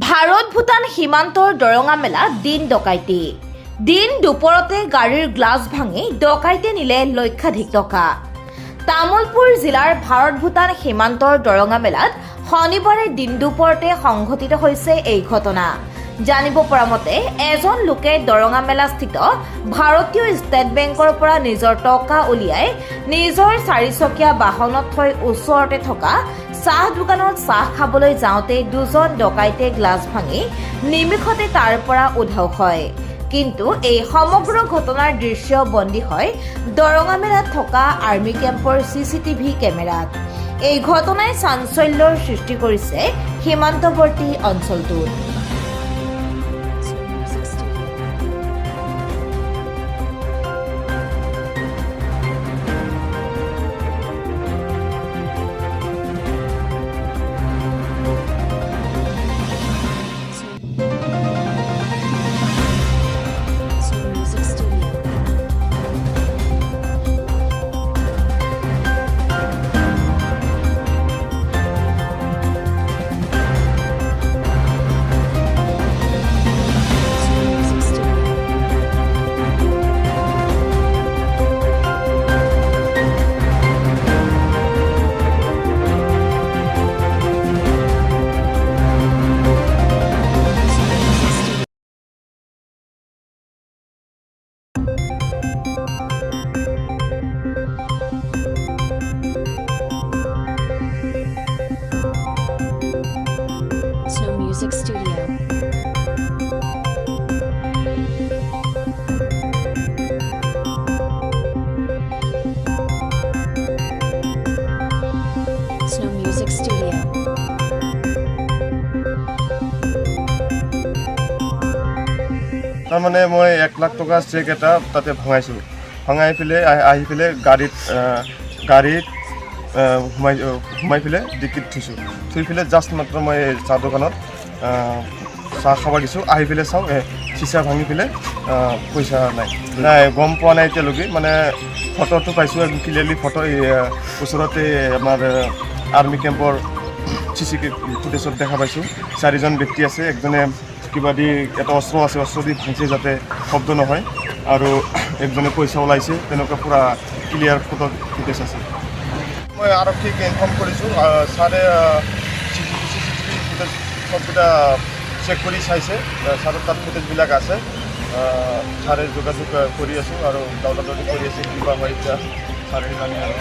ভাৰত-ভূটান সীমান্তৰ দৰঙা মেলাত দিন ডকাইতি। দিন দুপৰতে গাড়ীৰ গ্লাছ ভাঙি ডকাইতে নিলে লক্ষাধিক টকা। তামুলপুৰ জিলাৰ ভাৰত-ভূটান সীমান্তৰ দৰঙা মেলাত শনিবাৰে দিন দুপৰতে সংঘটিত হৈছে এই ঘটনা। জানিব পৰা মতে এজন লোকে দৰঙা মেলাস্থিত ভাৰতীয় ষ্টেট বেংকৰ পৰা নিজৰ টকা উলিয়াই নিজৰ চাৰিচকীয়া বাহনত থৈ ওচৰতে থকা চাহ দোকানত চাহ খাবলৈ যাওঁতে দুজন ডকাইতে গ্লাছ ভাঙি নিমিষতে তাৰ পৰা উধাও হয়। কিন্তু এই সমগ্ৰ ঘটনাৰ দৃশ্য বন্দী হয় দৰঙা মেলাত থকা আৰ্মি কেম্পৰ চিচিটিভি কেমেৰাত। এই ঘটনাই চাঞ্চল্যৰ সৃষ্টি কৰিছে সীমান্তৱৰ্তী অঞ্চলটোত। Music Studio. Snow Music Studio. তাৰমানে মই 1 লাখ টকা চেক এটা তাতে ভঙাইছোঁ। ভঙাই পেলাই আহি পেলাই গাড়ীত সোমাই পেলাই ডিকিত থৈছোঁ। থৈ পেলাই জাষ্ট মাত্ৰ মই চাহ দোকানত চাহ খাব দিছোঁ। আহি পেলাই চাওঁ চিচা ভাঙি পেলাই পইচা নাই গম পোৱা নাই এতিয়ালৈকে। মানে ফটোটো পাইছোঁ একদম ক্লিয়াৰলি ফটো ওচৰতে আমাৰ আৰ্মি কেম্পৰ চিচি ফুটেজত দেখা পাইছোঁ। 4জন ব্যক্তি আছে, একজনে কিবা দি এটা অস্ত্ৰ আছে, অস্ত্ৰ দি ভাঙিছে যাতে শব্দ নহয়, আৰু একজনে পইচা ওলাইছে। তেনেকুৱা পূৰা ক্লিয়াৰ ফটো ফুটেজ আছে। মই আৰক্ষীক ইনফৰ্ম কৰিছোঁ। ছাৰে চিচিটিভি ফুটেজ সবকেইটা চেক কৰি চাইছে। ছাৰৰ তাত ফুটেজবিলাক আছে। ছাৰে যোগাযোগ কৰি আছোঁ আৰু দৌৰা দৌৰি কৰি আছে, কিবা হয় এতিয়া ছাৰে জানে আৰু।